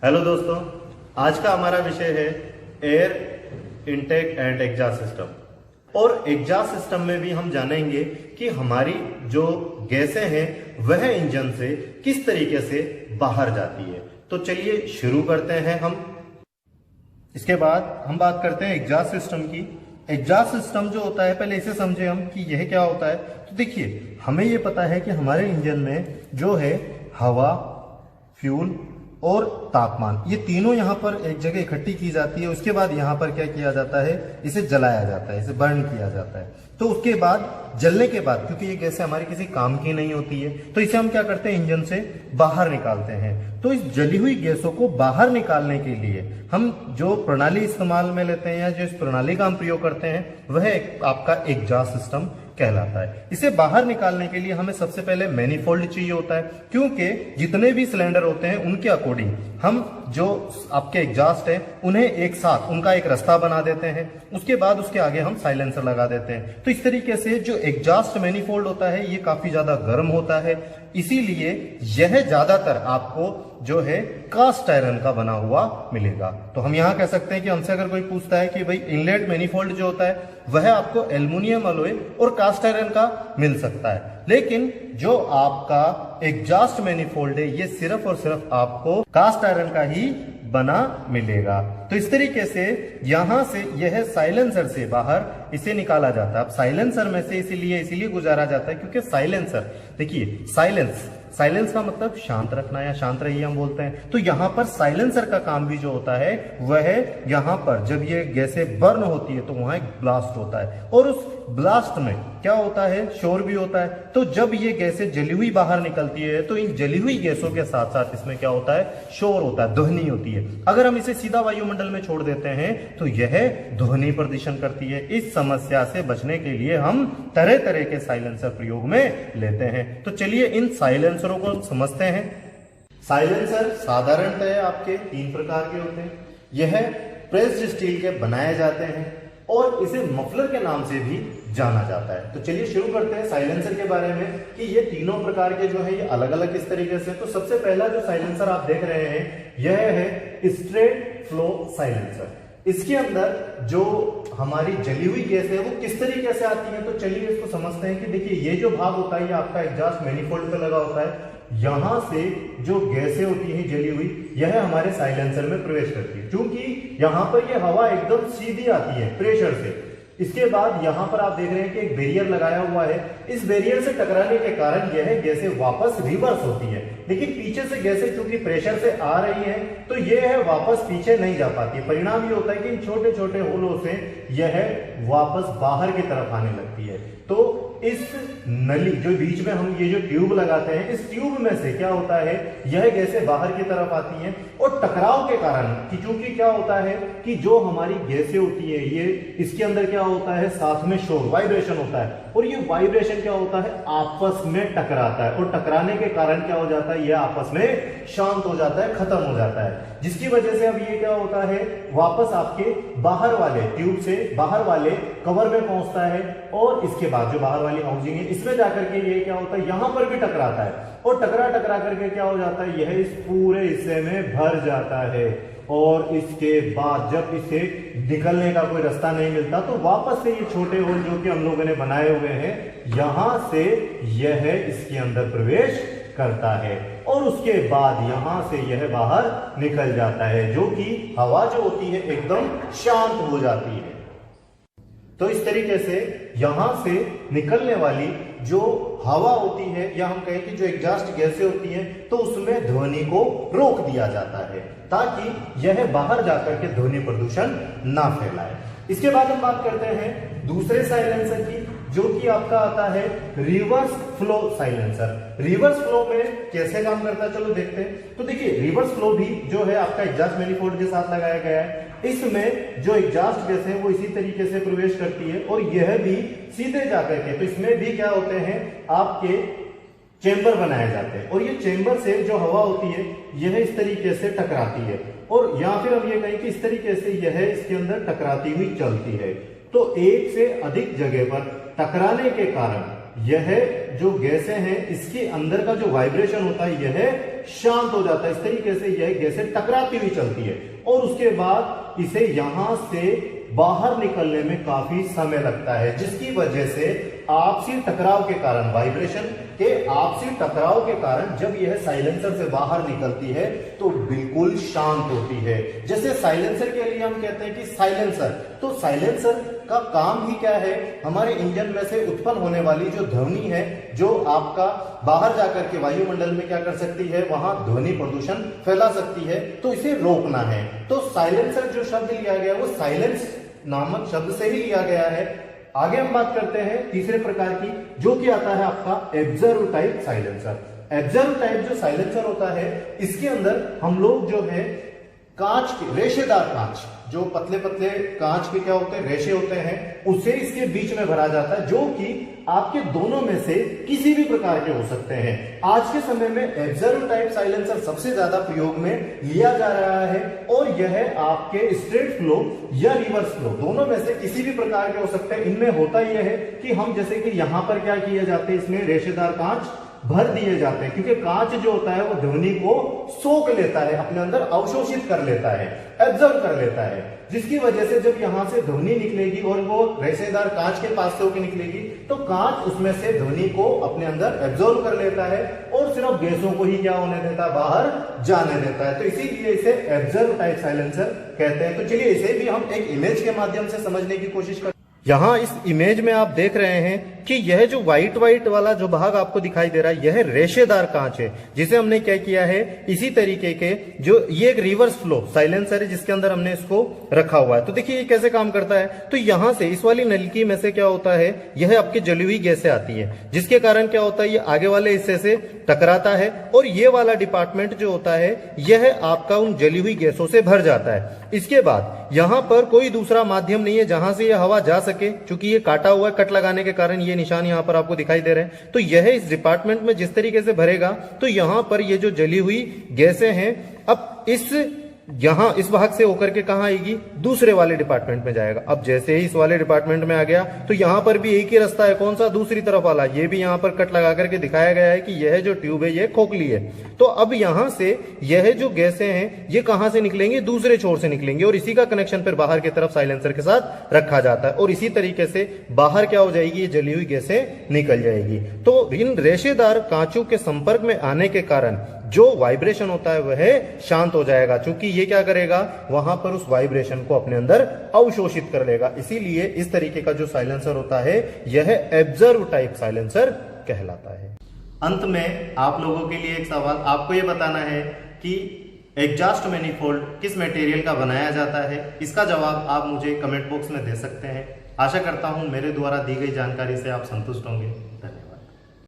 Hello दोस्तों, आज का हमारा विषय है air intake and exhaust system. और एग्जॉस्ट सिस्टम में भी हम जानेंगे कि हमारी जो गैसें हैं वह इंजन से किस तरीके से बाहर जाती है। तो चलिए शुरू करते हैं हम। इसके बाद हम बात करते हैं एग्जॉस्ट सिस्टम की। एग्जॉस्ट सिस्टम जो होता है, पहले इसे समझे हम कि यह क्या होता है। तो देखिए, हमें यह पता है कि हमारे इंजन में जो है हवा, फ्यूल और तापमान, ये तीनों यहाँ पर एक जगह इकट्ठी की जाती है। उसके बाद यहाँ पर क्या किया जाता है, इसे जलाया जाता है, इसे बर्न किया जाता है। तो उसके बाद जलने के बाद, क्योंकि ये गैसें हमारी किसी काम की नहीं होती है, तो इसे हम क्या करते हैं, इंजन से बाहर निकालते हैं। तो इस जली हुई गैसों को बाहर निकालने के लिए हम जो प्रणाली इस्तेमाल में लेते हैं या जो इस प्रणाली का हम प्रयोग करते हैं वह आपका एग्जॉस्ट सिस्टम कहलाता है। इसे बाहर निकालने के लिए हमें सबसे पहले मैनिफोल्ड चाहिए होता है, क्योंकि जितने भी सिलेंडर होते हैं उनके अकॉर्डिंग हम जो आपके एग्जॉस्ट है उन्हें एक साथ उनका एक रास्ता बना देते हैं। उसके बाद उसके आगे हम साइलेंसर लगा देते हैं। तो इस तरीके से जो एग्जॉस्ट मैनिफोल्ड होता है ये काफी ज्यादा गर्म होता है, इसीलिए यह ज्यादातर आपको जो है कास्ट आयरन का बना हुआ मिलेगा। तो हम यहां कह सकते हैं कि हमसे अगर कोई पूछता है कि भाई इनलेट मैनिफोल्ड जो होता है वह आपको एल्युमिनियम अलॉय और कास्ट आयरन का मिल सकता है, लेकिन जो आपका एग्जॉस्ट मैनिफोल्ड है ये सिर्फ और सिर्फ आपको कास्ट आयरन का ही बना मिलेगा। तो इस तरीके से यहां से यह साइलेंसर से बाहर इसे निकाला जाता है। अब साइलेंसर में से इसीलिए गुजारा जाता है क्योंकि साइलेंसर, देखिए साइलेंस का मतलब शांत रखना या शांत रहिए हम बोलते हैं। तो यहां पर साइलेंसर का काम भी जो होता है वह यहां पर जब ये गैसें बर्न होती है तो वहां एक ब्लास्ट होता है, और उस ब्लास्ट में क्या होता है, शोर भी होता है। तो जब ये गैसें जली हुई बाहर निकलती है तो इन जली हुई गैसों के साथ साथ इसमें क्या होता है, शोर होता है, ध्वनि होती है। अगर हम इसे सीधा वायुमंडल में छोड़ देते हैं तो यह ध्वनि प्रदूषण करती है। इस समस्या से बचने के लिए हम तरह तरह के साइलेंसर प्रयोग में लेते हैं। तो चलिए इन साइलेंसरों को समझते हैं। साइलेंसर साधारणतः आपके 3 प्रकार के होते हैं। यह प्रेस्ड स्टील के बनाए जाते हैं और इसे मफलर के नाम से भी जाना जाता है। तो चलिए शुरू करते हैं साइलेंसर के बारे में कि ये तीनों प्रकार के जो है ये अलग अलग किस तरीके से। तो सबसे पहला जो साइलेंसर आप देख रहे हैं यह है स्ट्रेट फ्लो साइलेंसर। इसके अंदर जो हमारी जली हुई गैस है वो किस तरीके से आती है। तो चलिए इसको समझते हैं कि देखिए ये जो भाग होता है ये आपका एग्जॉस्ट मैनिफोल्ड पे लगा होता है। यहां से जो गैसें होती हैं जली हुई यह हमारे साइलेंसर में प्रवेश करती है। क्योंकि यहां पर ये हवा एकदम सीधी आती है प्रेशर से। इसके बाद यहां पर आप देख रहे हैं कि एक बैरियर लगाया हुआ है। इस बैरियर से टकराने के कारण यह गैसें वापस रिवर्स होती है, लेकिन पीछे से गैसें क्योंकि प्रेशर से आ रही है तो यह वापस पीछे नहीं जा पाती। परिणाम ये होता है कि इन छोटे छोटे होलों से यह वापस बाहर की तरफ आने लगती है। तो इस नली जो बीच में हम ये जो ट्यूब लगाते हैं, इस ट्यूब में से क्या होता है, यह गैसें बाहर की तरफ आती हैं और टकराव के कारण कि चूंकि क्या होता है कि जो हमारी गैसें होती है ये इसके अंदर क्या होता है, साथ में शोर वाइब्रेशन होता है, और ये वाइब्रेशन क्या होता है, आपस में टकराता है, और टकराने के कारण क्या हो जाता है, ये आपस में शांत हो जाता है, खत्म हो जाता है, जिसकी वजह से अब ये क्या होता है, वापस आपके बाहर वाले ट्यूब से बाहर वाले कवर में पहुंचता है, और इसके बाद जो बाहर वाली हाउसिंग है इसमें जाकर के ये क्या होता है, यहां पर भी टकराता है, और टकरा करके क्या हो जाता है, यह इस पूरे हिस्से में भर जाता है। और इसके बाद जब इसे निकलने का कोई रास्ता नहीं मिलता तो वापस से ये छोटे होल जो कि हम लोगों ने बनाए हुए हैं यहां से यह इसके अंदर प्रवेश करता है, और उसके बाद यहां से यह बाहर निकल जाता है, जो कि हवा जो होती है एकदम शांत हो जाती है। तो इस तरीके से यहां से निकलने वाली जो हवा होती है या हम कहें कि जो एग्जॉस्ट गैसें होती हैं तो उसमें ध्वनि को रोक दिया जाता है ताकि यह बाहर जाकर के ध्वनि प्रदूषण ना फैलाए। इसके बाद हम बात करते हैं दूसरे साइलेंसर की, जो कि आपका आता है reverse flow silencer. Reverse flow में कैसे काम करता है चलो देखते हैं। तो देखिए रिवर्स फ्लो भी जो है आपका एग्जॉस्ट मैनिफोल्ड के साथ लगाया गया है। इसमें जो एग्जॉस्ट गैस है वो इसी तरीके से प्रवेश करती है और यह भी सीधे जाकर के, तो इसमें भी क्या होते हैं आपके चेंबर बनाए जाते हैं, और ये चेंबर से जो हवा होती है यह इस तरीके से टकराती है, और या फिर हम ये कहें कि इस तरीके से यह इसके अंदर टकराती हुई चलती है। तो एक से अधिक जगह पर टकराने के कारण यह जो गैसें हैं इसके अंदर का जो वाइब्रेशन होता है यह शांत हो जाता है। इस तरीके से यह गैसें टकराती हुई चलती है और उसके बाद इसे यहां से बाहर निकलने में काफी समय लगता है, जिसकी वजह से आपसी टकराव के कारण, वाइब्रेशन के आपसी टकराव के कारण जब यह साइलेंसर से बाहर निकलती है तो बिल्कुल शांत होती है। जैसे साइलेंसर के लिए हम कहते हैं कि साइलेंसर, तो साइलेंसर का काम ही क्या है, हमारे इंजन में से उत्पन्न होने वाली जो ध्वनि है, जो आपका बाहर जाकर के वायुमंडल में क्या कर सकती है, वहां ध्वनि प्रदूषण फैला सकती है, तो इसे रोकना है। तो साइलेंसर जो शब्द लिया गया वो साइलेंस नामक शब्द से ही लिया गया है। आगे हम बात करते हैं तीसरे प्रकार की, जो कि आता है आपका एब्जर्व टाइप साइलेंसर। एब्जर्व टाइप जो साइलेंसर होता है, इसके अंदर हम लोग जो है कांच के, रेशेदार कांच, जो पतले पतले कांच के क्या होते हैं, रेशे होते हैं, उसे इसके बीच में भरा जाता है, जो कि आपके दोनों में से किसी भी प्रकार के हो सकते हैं। आज के समय में एब्जर्व टाइप साइलेंसर सबसे ज्यादा प्रयोग में लिया जा रहा है और यह आपके स्ट्रेट फ्लो या रिवर्स फ्लो दोनों में से किसी भी प्रकार के हो सकते हैं। इनमें होता यह है कि हम जैसे कि यहां पर क्या किए जाते हैं, इसमें रेशेदार कांच भर दिए जाते हैं, क्योंकि कांच जो होता है वो ध्वनि को सोख लेता है, अपने अंदर अवशोषित कर लेता है, एब्जॉर्ब कर लेता है, जिसकी वजह से जब यहां से ध्वनि निकलेगी और वो रेशेदार कांच के पास से होकर निकलेगी तो कांच उसमें से ध्वनि को अपने अंदर एब्जॉर्ब कर लेता है और सिर्फ गैसों को ही क्या होने देता है, बाहर जाने देता है। तो इसीलिए इसे एब्जॉर्ब टाइप साइलेंसर कहते हैं। तो चलिए इसे भी हम एक इमेज के माध्यम से समझने की कोशिश करते हैं। यहां इस इमेज में आप देख रहे हैं कि यह जो व्हाइट व्हाइट वाला जो भाग आपको दिखाई दे रहा है, यह रेशेदार कांच है, जिसे हमने क्या किया है, इसी तरीके के जो ये एक रिवर्स फ्लो साइलेंसर है जिसके अंदर हमने इसको रखा हुआ है। तो देखिए ये कैसे काम करता है। तो यहां से इस वाली नलकी में से क्या होता है, यह आपकी जली हुई गैसें आती है, जिसके कारण क्या होता है, ये आगे वाले हिस्से से टकराता है और ये वाला डिपार्टमेंट जो होता है यह आपका उन जली हुई गैसों से भर जाता है। इसके बाद यहां पर कोई दूसरा माध्यम नहीं है जहां से यह हवा जा सके, क्योंकि ये काटा हुआ है, कट लगाने के कारण ये निशान यहां पर आपको दिखाई दे रहे हैं। तो यह इस डिपार्टमेंट में जिस तरीके से भरेगा तो यहां पर ये जो जली हुई गैसें हैं, अब इस यहां इस भाग से होकर के कहां आएगी, दूसरे वाले डिपार्टमेंट में जाएगा। अब जैसे ही इस वाले डिपार्टमेंट में आ गया तो यहां पर भी एक ही रास्ता है, कौन सा, दूसरी तरफ वाला। ये भी यहां पर कट लगा करके दिखाया गया है कि यह जो ट्यूब है यह खोखली है। तो अब यहां से यह जो गैसें हैं ये कहां से निकलेंगी, दूसरे छोर से निकलेंगे और इसी का कनेक्शन फिर बाहर की तरफ साइलेंसर के साथ रखा जाता है और इसी तरीके से बाहर क्या हो जाएगी, ये जली हुई गैसें निकल जाएगी। तो इन रेशेदार कांचों के संपर्क में आने के कारण जो वाइब्रेशन होता है वह शांत हो जाएगा, क्योंकि ये क्या करेगा, वहां पर उस वाइब्रेशन को अपने अंदर अवशोषित कर लेगा। इसीलिए इस तरीके का जो साइलेंसर होता है यह एब्जर्व टाइप साइलेंसर कहलाता है। अंत में आप लोगों के लिए एक सवाल, आपको यह बताना है कि एग्जॉस्ट मैनिफोल्ड किस मटेरियल का बनाया जाता है। इसका जवाब आप मुझे कमेंट बॉक्स में दे सकते हैं। आशा करता हूं मेरे द्वारा दी गई जानकारी से आप संतुष्ट होंगे। धन्यवाद।